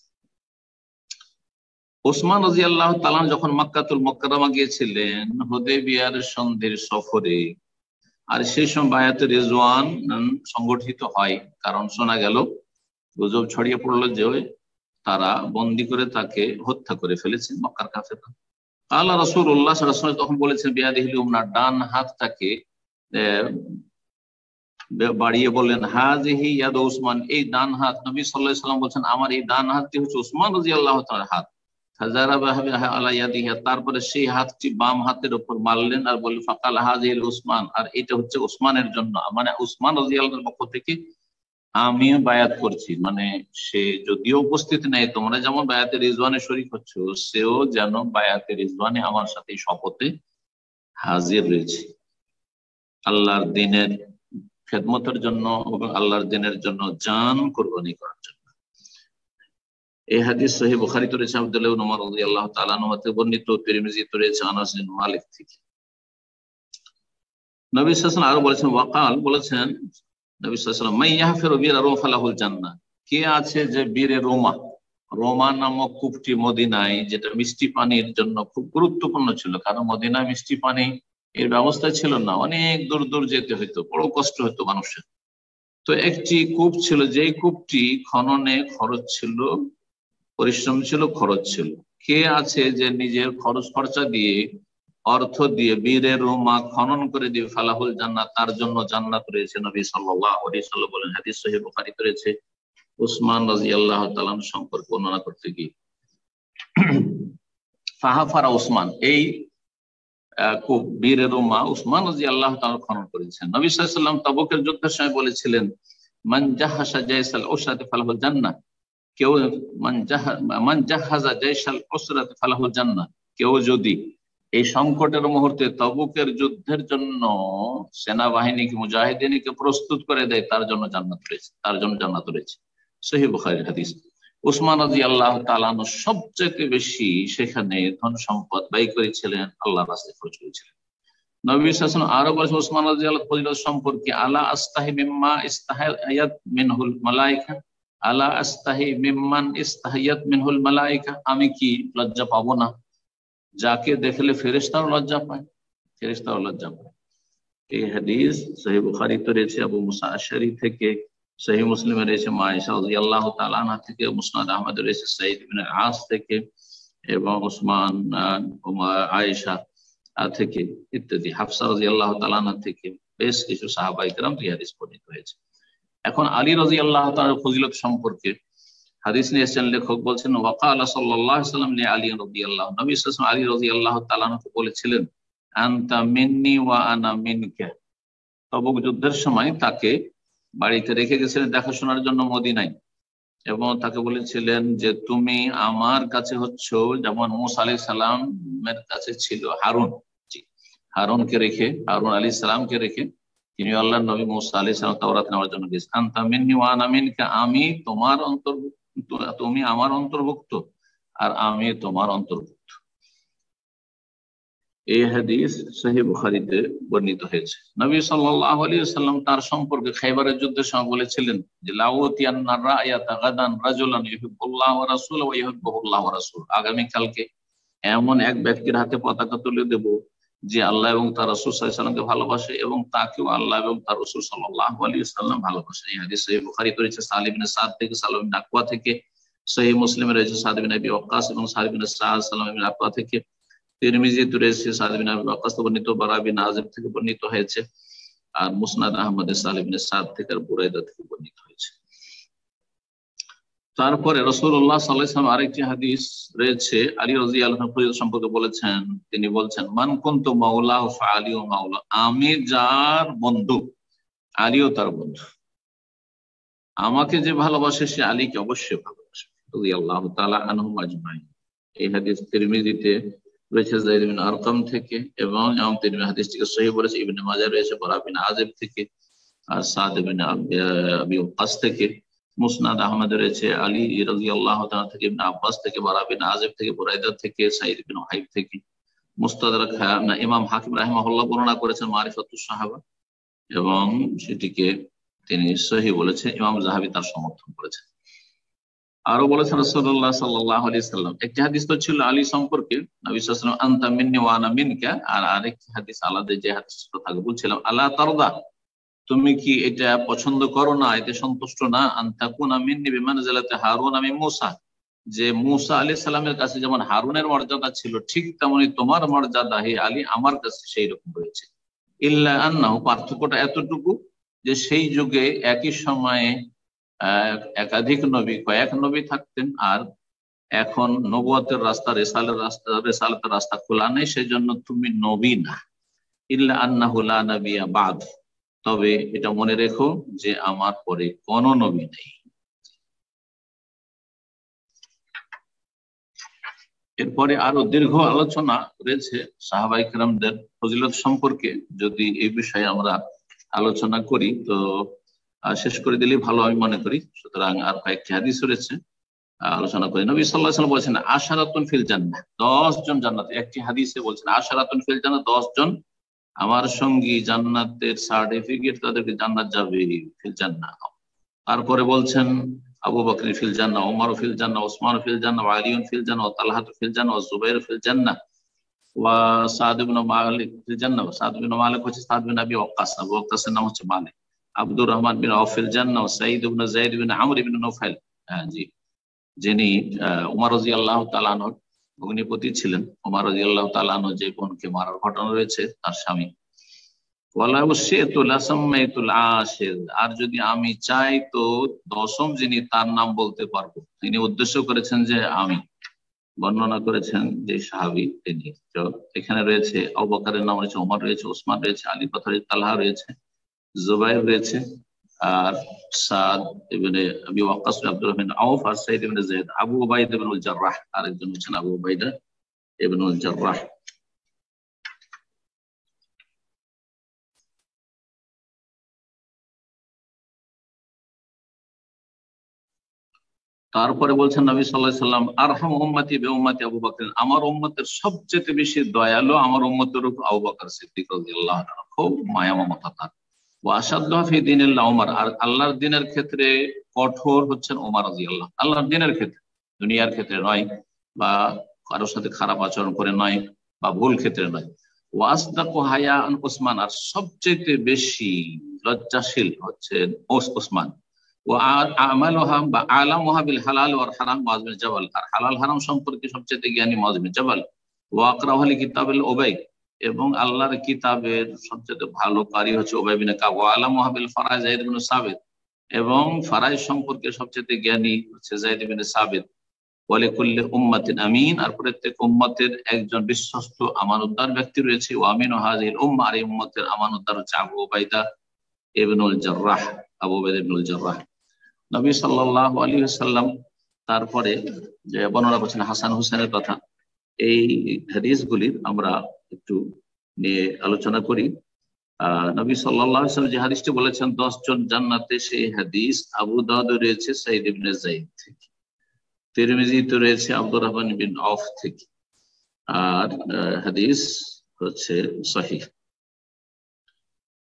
ওসমান রাদিয়াল্লাহু তাআলা যখন মক্কাতুল মুকাররমা গিয়েছিলেন হুদায়বিয়ার সন্ধির সফরে, আর সেই সময় বায়াতে রিজওয়ান সংগঠিত হয়, কারণ শোনা গেল, গুজব ছড়িয়ে পড়লো যে তারা বন্দী করে তাকে হত্যা করে ফেলেছে মক্কার কাফেররা। আল্লাহ রাসূলুল্লাহ সাল্লাল্লাহু আলাইহি ওয়াসাল্লাম তখন বলেছেন বিয়াদিহিল উমনা, ডান হাতটাকে বাড়িয়ে বললেন হাযিহি ইয়াদ উসমান, এই ডান হাত, নবী সাল্লাল্লাহু আলাইহি ওয়াসাল্লাম বলছেন আমার এই ডান হাতটি হচ্ছে উসমান রাদিয়াল্লাহু তাআলার হাত। তারপরে সেই হাতটি বাম হাতের উপর মারলেন আর বললেন ফাকাল হাযিহিল উসমান, আর এটা হচ্ছে উসমানের জন্য, মানে উসমান রাদিয়াল্লাহু তাআলার পক্ষ থেকে আমিও বায়াত করছি, মানে সে যদিও উপস্থিত নেই, তোমরা যেমন বায়াতে রিজওয়ানে শরীক হচ্ছ, সেও যেন বায়াতে রিজওয়ানে আমার সাথে শপথে হাজির রয়েছে, আল্লাহর দ্বীনের খেদমতের জন্য এবং আল্লাহর দ্বীনের জন্য জান কুরবানি করার জন্য। এই হাদিস সহিহ বুখারীতে রয়েছে, আব্দুল্লাহ ইবনে উমর রাদিয়াল্লাহু তাআলা আনহু থেকে বর্ণিত, তিরমিজিতে রয়েছে আনাস বিন মালিক থেকে। নবী সাল্লাল্লাহু আলাইহি ওয়াসাল্লাম আরো বলেছেন, ওয়াকাল, বলেছেন নবী সাল্লাল্লাহু আলাইহি ওয়াসাল্লাম, মাইয়াহফিরু বির রুমা ফালাহুল জান্নাহ, কে আছে যে বীরে রোমা, রোমা নামক কূপটি মদিনায়, যেটা মিষ্টি পানির জন্য খুব গুরুত্বপূর্ণ ছিল, কারণ মদিনায় মিষ্টি পানি এর ব্যবস্থা ছিল না, অনেক দূর দূর যেতে হইতো, বড় কষ্ট হতো মানুষের। তো একটি কূপ ছিল, যেই কূপটি খননে খরচ ছিল, পরিশ্রম ছিল, খরচ ছিল, কে আছে যে নিজের খরচ খরচা দিয়ে, অর্থ দিয়ে বীরে রোমা খনন করে দিয়ে ফালাহুল জান্নাত, তার জন্য জান্নাত রয়েছে। নবী সাল্লাল্লাহু আলাইহি ওয়াসাল্লাম বলেন, হাদিস সহিহ বুখারীতে রয়েছে। উসমান রাদিয়াল্লাহু তাআলা সম্পর্কে বর্ণনা করতে গিয়ে ফাহাফারা উসমান, এই খুব বীরের মা উসমান রাদিয়াল্লাহু তাআলা খনন করেছেন। নবী সাল্লাল্লাহু আলাইহি ওয়াসাল্লাম তাবুকের যুদ্ধের সময় বলেছিলেন, মান জাহাসা জাইসাল উসরাতি ফালাহুল জান্নাহ, কেউ মান জাহাজা জাইসাল উসরাতি ফালাহুল জান্নাহ, কেউ যদি এই সংকটের মুহূর্তে তাবুকের যুদ্ধের জন্য সেনাবাহিনীকে মুজাহিদিনকে প্রস্তুত করে দেয়, তার জন্য জান্নাত রয়েছে, তার জন্য জান্নাত রয়েছে। সহিহ বুখারীর হাদিস। উসমান রাদিয়াল্লাহু তাআলা সবচেয়ে বেশি সেখানে ধন সম্পদ ব্যয় করেছিলেন, আল্লাহর রাস্তায় খরচ করেছিলেন। নবী সাল্লাল্লাহু আলাইহি ওয়াসাল্লাম আরো বলেছেন উসমান রাদিয়াল্লাহু ফজিলত সম্পর্কে, আলা আস্তাহি মিম্মা ইস্তাহায়াত মিনহুল মালায়েকা, আলা আস্তাহি মিম্মান ইস্তাহায়াত মিনহুল মালায়েকা, আমি কি লজ্জা পাবো না যাকে দেখলে ফেরেশতাও লজ্জা পায়, ফেরেশতাও লজ্জা পায়। এই হাদিস সহিহ বুখারীতে রয়েছে, আবু মুসা আশআরী থেকে, সহিহ মুসলিমে রয়েছে মা আয়েশা রাদিয়াল্লাহু তাআলা আনহা থেকে, মুসনাদ আহমদ রয়েছে সাঈদ ইবনে আস থেকে, এবং উসমান আয়েশা থেকে ইত্যাদি, হাফসা রাদিয়াল্লাহু তাআলা আনহা থেকে বেশ কিছু সাহাবায়ে কেরাম এই হাদিস বর্ণিত হয়েছে। এখন আলী রাদিয়াল্লাহু তাআলার ফজিলত সম্পর্কে হাদিস নিয়ে এসেছেন, লেখক বলছেন ওয়াকালা সাল্লাল্লাহু আলাইহি ওয়াসাল্লাম লি আলী রাদিয়াল্লাহু, নবী সাল্লাল্লাহু আলাইহি ওয়াসাল্লাম আলী রাদিয়াল্লাহু তাআলা আনহু বলেছিলেন, আনতা মিন্নি ওয়া আনা মিনকা। তাবুক যুদ্ধের সময় তাকে বাড়িতে রেখে গেছিলেন দেখাশোনার জন্য মদিনায়, এবং তাকে বলেছিলেন যে তুমি আমার কাছে হচ্ছ যেমন মুসা আলাইহিস সালামের কাছে ছিল হারুন, হারুনকে রেখে, হারুন আলাইহিস সালামকে রেখে তিনি আল্লাহর নবী মুসা আলাইহিস সালাম তাওরাত নেওয়ার জন্য গেছেন। আনতা মিন্নি ওয়া আনা মিনকা, আমি তোমার অন্তর্ভুক্ত, তুমি আমার অন্তর্ভুক্ত আর আমি তোমার অন্তর্ভুক্ত। এই হাদিস সহিহ বুখারীতে বর্ণিত হয়েছে। নবী সাল্লাল্লাহু আলাইহি ওয়াসাল্লাম তার সম্পর্কে খাইবারের যুদ্ধের সময় বলেছিলেন যে লাউতিয়ান্না রায়াতা গাদান রাজুলান ইউহিব্বুল্লাহ ওয়া রাসূলুহু ওয়া ইউহিব্বুহুল্লাহ ওয়া রাসূলুহু, আগামী কালকে এমন এক ব্যক্তির হাতে পতাকা তুলে দেব যে আল্লাহ এবং তার রাসূল সাল্লাল্লাহু আলাইহি ওয়াসাল্লামকে ভালোবাসে এবং তাকেও আল্লাহ এবং তার রাসূল সাল্লাল্লাহু আলাইহি ওয়াসাল্লাম ভালোবাসে। এই হাদিস সহিহ বুখারীতে রয়েছে সালিম ইবনে সাদ থেকে, সালাম ইবনে আকওয়া থেকে, সহিহ মুসলিমে রয়েছে সাদ ইবনে আবি ওয়াক্কাস এবং সালিম ইবনে সাদ সালাম ইবনে আকওয়া থেকে, তিরমিজিতে রয়েছে সাদ বিন আবি ওয়াক্কাস থেকে বর্ণিত, বারা বিন আযিব থেকে বর্ণিত হয়েছে, আর মুসনাদ আহমদে সালিম বিন সাদ থেকে আর বুরাইদা থেকে বর্ণিত হয়েছে। তারপরে রাসূলুল্লাহ সাল্লাল্লাহু আলাইহি ওয়াসাল্লাম আরেকটি হাদিস রয়েছে আলী রাদিয়াল্লাহু আনহু সম্পর্কে বলেছেন, তিনি বলছেন মান কুনতু মাওলাহু ফাআলিউ মাওলা, আমি যার বন্ধু আলীও তার বন্ধু, আমাকে যে ভালোবাসে সে আলীকে অবশ্যই ভালোবাসে রাদিয়াল্লাহু তাআলা আনহুম আজমাইন। এই হাদিস তিরমিজিতে রয়েছে যায়েদ বিন আরকাম থেকে, এবং তিরমিজি হাদিসটিকে সহিহ বলেছে, ইবনে মাজাহ রয়েছে বারা বিন আযিব থেকে আর সাদ বিন আবি ওয়াক্কাস থেকে, মুসনাদ আহমদ রয়েছে আলী রাদিয়াল্লাহু তাআলা থেকে, ইবনে আব্বাস থেকে, বারা বিন আযিব থেকে, বুরাইদা থেকে, সাঈদ বিন ওয়াহিব থেকে। মুস্তাদরাক ইমাম হাকিম রাহিমাহুল্লাহ বর্ণনা করেছেন মারিফাতুস সাহাবা, এবং সেটিকে তিনি সহিহ বলেছেন, ইমাম যাহাবী তার সমর্থন করেছেন। আরো বলেছেন রাসূলুল্লাহ সাল্লাল্লাহু আলাইহি ওয়াসাল্লাম, একটি হাদিস তো ছিল আলী সম্পর্কে, নবী সাল্লাল্লাহু আলাইহি ওয়াসাল্লাম আনতা মিন্নি ওয়া আনা মিনকা, আর আরেকটি হাদিস আলাদা, যে হাদিসের কথা বলছিলাম, আলা তারদা, তুমি কি এটা পছন্দ করো না, এতে সন্তুষ্ট না, আনতাকুনা মিন্নি বিমানজিলাতি হারুন মিন মূসা, যে মূসা আলাইহিস সালামের কাছে যেমন হারুনের মর্যাদা ছিল ঠিক তেমনি তোমার মর্যাদা হে আলী আমার কাছে সেই রকম রয়েছে। ইল্লা আন্নাহু, পার্থক্যটা এতটুকু যে সেই যুগে একই সময়ে একাধিক নবী, কয়েক নবী থাকতেন, আর এখন নবুয়তের রাস্তা, রিসালাতের রাস্তা খোলা নেই, সেজন্য তুমি নবী না। ইল্লা আন্নাহু লা নাবিয়্যা বা'দ, তবে এটা মনে রেখো যে আমার পরে কোনো নবী নেই। এরপরে আরো দীর্ঘ আলোচনা রয়েছে সাহাবায়ে কেরামদের ফজিলত সম্পর্কে, যদি এই বিষয়ে আমরা আলোচনা করি তো শেষ করে দিলেই ভালো আমি মনে করি। সুতরাং আর কয়েকটি হাদিস রয়েছে, আলোচনা করি। নবী সাল্লাল্লাহু আলাইহি ওয়াসাল্লাম বলেছেন আশারাতুন ফিল জান্নাহ, 10 জন জান্নাতে, একটি হাদিসে বলছেন আশারাতুন ফিল জান্নাহ, 10 জন আমার সঙ্গী জান্নাতের সার্টিফিকেট, তাদেরকে জান্নাত যাবে ফিল জান্নাহ। তারপরে বলছেন আবু বকর ফিল জান্নাহ, ওমর ফিল জান্নাহ, ওসমান ফিল জান্নাহ, আলী ফিল জান্নাহ, তালহা ফিল জান্নাহ, জুবাইর ফিল জান্নাহ, ওয়া সাদ ইবনে মালিক ফিল জান্নাহ। সাদ ইবনে মালিক হচ্ছে সাদ বিন আবি ওয়াক্কাস, আবু ওয়াক্কাসের নাম হচ্ছে মালিক। আব্দুর রহমান বিন আউফ ফিল জান্নাহ, সাঈদ ইবনে যায়েদ বিন আমর ইবনে নুফাইল, জি, যিনি ওমর রাদিয়াল্লাহু তাআলা আনহু ভগ্নিপতি ছিলেন। ওমর রাদিয়াল্লাহু তাআলা আনহু যে বোনকে মারার ঘটনা রয়েছে, তার স্বামী। ওয়ালাউ শি'তু লাসাম্মাইতুল আশির, আর যদি আমি চাই তো 10ম যিনি তার নাম বলতে পারবো, তিনি উদ্দেশ্য করেছেন যে আমি, বর্ণনা করেছেন যে সাহাবী তিনি। তো এখানে রয়েছে আবু বকরের নাম রয়েছে, ওমর রয়েছে, ওসমান রয়েছে, আলী কথা রয়েছে, তালহা রয়েছে, জুবাইর রয়েছে, আর সাদ ইবনে আবি ওয়াক্কাস, আব্দুর রহমান আউফ, আর সাইদ ইবনে যায়েদ, আবু উবাইদা ইবনুল জাররাহ আরেকজন হচ্ছেন আবু উবাইদা ইবনুল জাররাহ। তারপরে বলছেন নবী সাল্লাল্লাহু আলাইহি সাল্লাম, আরহাম উম্মতি বি উম্মতি আবু বকর, আমার উম্মতের সবচেয়ে বেশি দয়ালু আমার উম্মতের উপর আবু বকর সিদ্দিক রাদিয়াল্লাহু আনহু, খুব মায়া মমতা তার। ওয়া আশাদ্দু ফি দীনিল্লাহ ওমর, আর আল্লাহর দ্বীনের ক্ষেত্রে কঠোর হচ্ছেন ওমর রাদিয়াল্লাহু, আল্লাহর দ্বীনের ক্ষেত্রে, দুনিয়ার ক্ষেত্রে নয়, বা কারোর সাথে খারাপ আচরণ করে নয়, বা ভুল ক্ষেত্রে নয়। ওয়া আসদাকু হায়াআন উসমান, আর সবচেয়ে বেশি লজ্জাশীল হচ্ছেন ওসমান। হালাল সম্পর্কে সবচেয়ে জ্ঞানী মুআয বিন জাবাল। এবং আল্লাহর কিতাবের সবচেয়ে ভালো কারি হচ্ছে উবাই বিন কাব। আলামুহা বিল ফারাইজ যায়েদ বিন সাবিত, এবং ফারাইজ সম্পর্কে সবচেয়ে জ্ঞানী হচ্ছে যায়েদ বিন সাবিত। ওয়ালিকুল্লি উম্মাতিন আমিন, আর প্রত্যেক উম্মতের একজন বিশ্বস্ত আমানতদার ব্যক্তি রয়েছে। ওয়া আমিনু হাযিহিল উম্মাহ, আর এই উম্মতের আমানতদার হচ্ছে আবু উবাইদা ইবনুল জাররাহ, আবু উবাইদা ইবনুল জাররাহ। নবী সাল্লাল্লাহু আলাইহি ওয়াসাল্লাম তারপরে যে বর্ণনা করছেন হাসান হোসেনের কথা, এই হাদিসগুলির আমরা একটু নিয়ে আলোচনা করি। নবী সাল্লাল্লাহু আলাইহি ওয়াসাল্লাম যে হাদিসটি বলেছেন 10 জন জান্নাতে, সেই হাদিস আবু দাউদ রয়েছে সাইদ ইবনে যায়েদ থেকে, তিরমিজিতে রয়েছে আব্দুর রহমান বিন আউফ থেকে, আর হাদিস হচ্ছে সহিহ।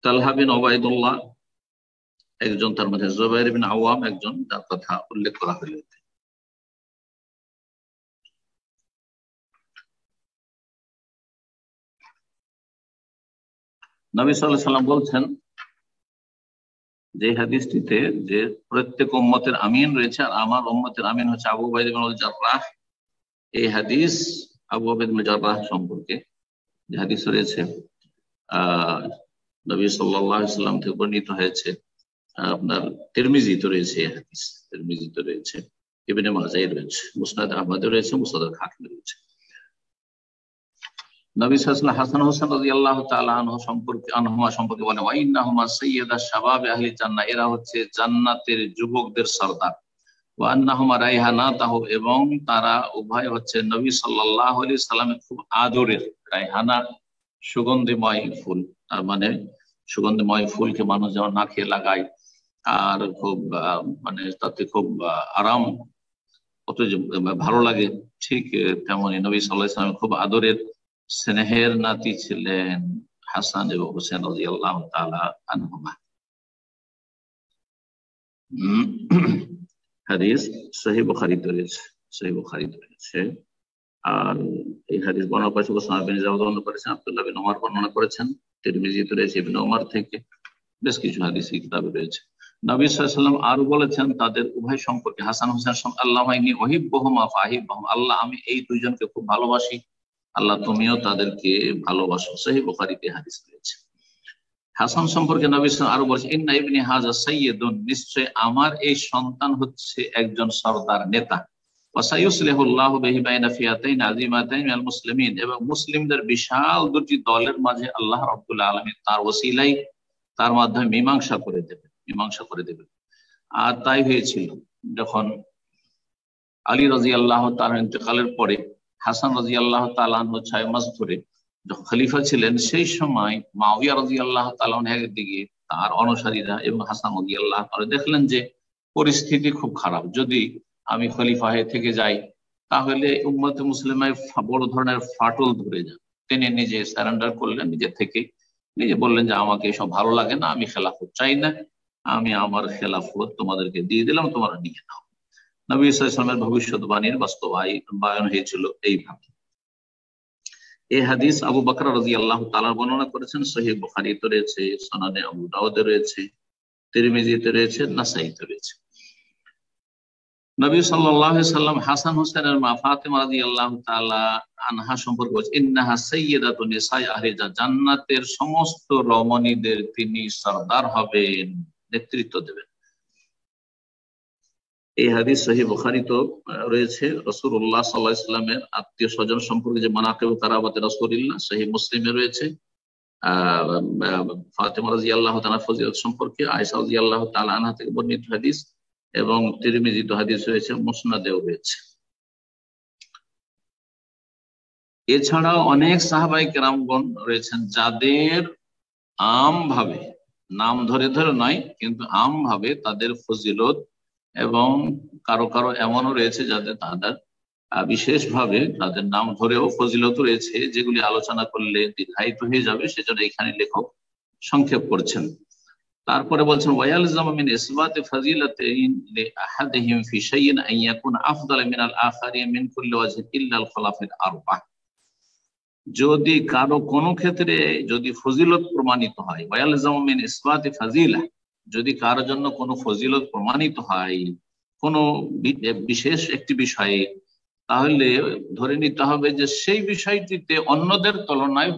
তালহা বিন উবাইদুল্লাহ একজন, তার মধ্যে জুবাইর বিন আওয়াম একজন, যার কথা উল্লেখ করা হইল। নবী সাল্লাল্লাহু আলাইহি ওয়াসাল্লাম বলছেন যে হাদিসটিতে যে প্রত্যেক উম্মতের আমিন রয়েছে, আর আমার উম্মতের আমিন হচ্ছে আবু উবাইদা ইবনুল জাররাহ। এই হাদিস আবু উবাইদা ইবনুল জাররাহ সম্পর্কে যে হাদিস রয়েছে নবী সাল্লাল্লাহু আলাইহি ওয়াসাল্লাম থেকে বর্ণিত হয়েছে। আপনার তিরমিজিতে রয়েছে এই হাদিস, তিরমিজিতে রয়েছে, ইবনে মাজাহ রয়েছে, মুসনাদ আহমদে রয়েছে, মুসনাদ হাকিমে রয়েছে। নবী সাল্লাল্লাহু আলাইহি ওয়াসাল্লাম হাসান হোসেন রাদিয়াল্লাহু তাআলা আনহুমা সম্পর্কে বলেন, ওয়া ইন্নাহুমা সাইয়্যিদা শাবাবে আহলি জান্নাহ, এরা হচ্ছে জান্নাতের যুবকদের সরদার। ওয়া আন্নাহুমা রাইহানাতাহু, এবং তারা উভয় হচ্ছে নবী সাল্লাল্লাহু আলাইহি সাল্লামের খুব আদরের। রাইহানা সুগন্ধিময় ফুল, তার মানে সুগন্ধিময় ফুলকে মানুষ যেমন নাকে লাগায় আর খুব মানে তাতে খুব আরাম, কত ভালো লাগে, ঠিক তেমনি নবী সাল্লাল্লাহু আলাইহি সাল্লামের খুব আদরের স্নেহের নাতি ছিলেন হাসান এবং হোসেন রাদিয়াল্লাহু তাআলা আনহুমা। হাদিস সহিহ বুখারীতে রয়েছে, সহিহ বুখারীতে রয়েছে। আর এই হাদিস বর্ণনা করেছেন ওসামা বিন যায়েদ, বর্ণনা করেছেন আব্দুল্লাহ বিন ওমর, বর্ণনা করেছেন তিরমিজিতে রয়েছে ইবনে ওমর থেকে, বেশ কিছু হাদিস এই কিতাবে রয়েছে। নবী সাল্লাল্লাহু আলাইহি ওয়াসাল্লাম আরো বলেছেন তাদের উভয় সম্পর্কে, হাসান হোসেন, আল্লাহুম্মা ইন্নী উহিব্বুহুমা ফাহিব্বুহুম, আল্লাহ আমি এই দুইজনকে খুব ভালোবাসি, আল্লাহ তুমিও তাদেরকে ভালোবাসো। সহিহ বুখারীতে হাদিস রয়েছে। হাসান সম্পর্কে নবী সাল্লাল্লাহু আলাইহি ওয়াসাল্লাম আরো বলেছেন, ইন্না ইবনি হাযা সাইয়্যিদুন, নিশ্চয় আমার এই সন্তান হচ্ছে একজন সরদার নেতা। ওয়াসায়ুসলিহুল্লাহু বিহি বাইনা ফিয়াতাইন আযীমাতাইন মিনাল মুসলিমিন, এবং মুসলিমদের বিশাল দুটি দলের মাঝে আল্লাহ রাব্বুল আলামিন তার ওসিলায়, তার মাধ্যমে মীমাংসা করে দেবেন। আর তাই হয়েছিল। যখন আলী রাদিয়াল্লাহু তাআলা ইন্তেকালের পরে হাসান রাদিয়াল্লাহু তাআলা আনহু 6 মাস ধরে যখন খলিফা ছিলেন, সেই সময় মুআবিয়া রাদিয়াল্লাহু তাআলা একদিকে, তার অনুসারীরা এবং হাসান রাদিয়াল্লাহু তাআলা দেখলেন যে পরিস্থিতি খুব খারাপ, যদি আমি খলিফা হয়ে থেকে যাই তাহলে উম্মতে মুসলিমায় বড় ধরনের ফাটল ধরে যাবে। তিনি নিজে সারেন্ডার করলেন, নিজে থেকে নিজে বললেন যে আমাকে এসব ভালো লাগে না, আমি খেলাফত চাই না, আমি আমার খেলাফত তোমাদেরকে দিয়ে দিলাম, তোমরা নিয়ে নাও। নবী সাল্লাল্লাহু আলাইহি ওয়াসাল্লামের ভবিষ্যৎবাণীর বাস্তবায়ন হয়েছিল এইভাবে। এই হাদিস আবু বকর রাদিয়াল্লাহু তাআলা বর্ণনা করেছেন, সহিহ বুখারীতে রয়েছে, সুনানে আবু দাউদে রয়েছে, তিরমিজিতে রয়েছে, নাসাইতে রয়েছে। নবী সাল্লাল্লাহু আলাইহি ওয়াসাল্লাম হাসান হোসেনের মা ফাতেমা রাদিয়াল্লাহু তাআলা আনহা সম্পর্কে বলেছেন, ইন্নাহা সাইয়্যিদাতু নিসাই আহলি জান্নাতের সমস্ত রমণীদের তিনি সরদার হবেন, নেতৃত্ব দেবেন। এই হাদিস সহিহ বুখারীতে রয়েছে। রাসূলুল্লাহ সাল্লাল্লাহু আলাইহি ওয়াসাল্লামের আত্মীয় স্বজন সম্পর্কে যে মানাকিব কারাবাতে রাসূলুল্লাহ, সহিহ মুসলিমে রয়েছে। ফাতেমা রাদিয়াল্লাহু তাআলা ফজিলত সম্পর্কে আয়েশা রাদিয়াল্লাহু তাআলা আনহা থেকে বর্ণিত হাদিস, এবং তিরমিজিতে হাদিস রয়েছে, মুসনাদেও রয়েছে। এছাড়াও অনেক সাহাবায়ে কেরামগণ রয়েছেন যাদের আমভাবে, নাম ধরে ধরে নয়, কিন্তু আমভাবে তাদের ফজিলত, এবং কারো কারো এমনও রয়েছে যাদের তাদের বিশেষভাবে তাদের নাম ধরেও ফজিলত রয়েছে, যেগুলি আলোচনা করলে দীর্ঘায়িত হয়ে যাবে, সেজন্য এখানে লেখক সংক্ষেপ করছেন। তারপরে বলছেন ওয়ায়ালজামু মিন ইসবাতি ফাজিলাতিন লিআহাদিহিম ফি শাইইন আন ইয়াকুনা আফদালা মিনাল আখারিন মিন কুল্লি ওয়াজহিন ইল্লা আল খলাফাত আরবা। যদি কারো কোনো ক্ষেত্রে যদি ফজিলত প্রমাণিত হয়, ওয়ায়ালজামু মিন ইসবাতি ফাজিলা, যদি কারো জন্য কোনো ফজিলত প্রমাণিত হয় কোনো বিশেষ একটি বিষয়ে, তাহলে ধরে নিতে হবে যে সেই বিষয়টিতে অন্যদের তুলনায়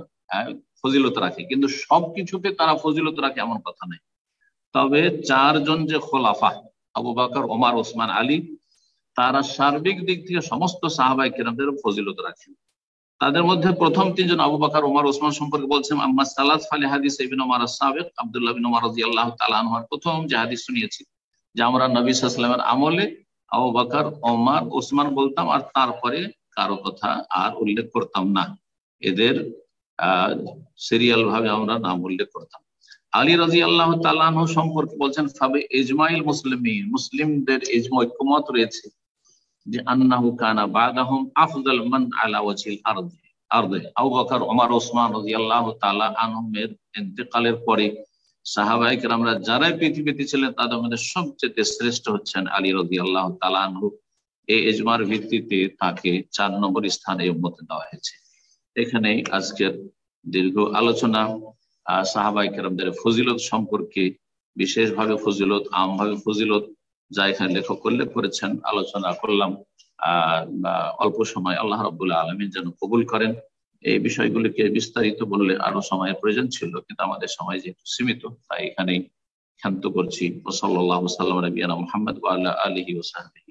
ফজিলত রাখে, কিন্তু সবকিছুতে তারা ফজিলত রাখে এমন কথা নেই। তবে চারজন যে খোলাফা আবু বকর, ওমর, ওসমান, আলী, তারা সার্বিক দিক থেকে সমস্ত সাহাবায়ে কেরামদের ফজিলত রাখেন। তাদের মধ্যে প্রথম তিনজন আবু বকর, ওমর, ওসমান সম্পর্কে বলছেন আম্মা সালাত ফালি হাদিস ইবনে ওমর আস-সাবিক, আব্দুল্লাহ বিন ওমর রাদিয়াল্লাহু তাআলা আনহুর প্রথম যে হাদিস শুনিয়েছি যে আমরা নবী সাল্লাল্লাহু আলাইহি ওয়াসাল্লামের আমলে আবু বকর, ওমর, ওসমান বলতাম, আর তারপরে কারো কথা আর উল্লেখ করতাম না, এদের সিরিয়াল ভাবে আমরা নাম উল্লেখ করতাম। আলী রাদিয়াল্লাহু তাআলা আনহু সম্পর্কে বলছেন ফাবি ইজমাইল মুসলিমিন, মুসলিমদের ইজমা ঐক্যমত রয়েছে যে আন্নাহু কানা বাদাহুম আফদাল মান আলা ওয়াজিল আরদি। আবু বকর, ওমর, ওসমান রাদিয়াল্লাহু তাআলা আনহুমের ইন্তেকালের পরে সাহাবায়ে কেরামরা যারাই পৃথিবীতে ছিলেন তাদের মধ্যে সবচেয়ে শ্রেষ্ঠ হচ্ছেন আলী রাদিয়াল্লাহু তাআলা আনহু। এই ইজমার ভিত্তিতে তাকে 4 নম্বর স্থানে উম্মতে দেওয়া হয়েছে। এখানেই আজকের দীর্ঘ আলোচনা সাহাবায়ে কেরামদের ফজিলত সম্পর্কে, বিশেষভাবে ফজিলত, আমভাবে ফজিলত, যা এখানে লেখক উল্লেখ করেছেন, আলোচনা করলাম। অল্প সময় আল্লাহ রাব্বুল আলামিন যেন কবুল করেন। এই বিষয়গুলিকে বিস্তারিত বললে আরো সময়ের প্রয়োজন ছিল, কিন্তু আমাদের সময় যেহেতু সীমিত, তাই এখানেই ক্ষান্ত করছি। ওয়া সাল্লাল্লাহু আলা নবিয়িনা মুহাম্মদ ওয়া আলা আলিহি ওয়া সাহবিহি।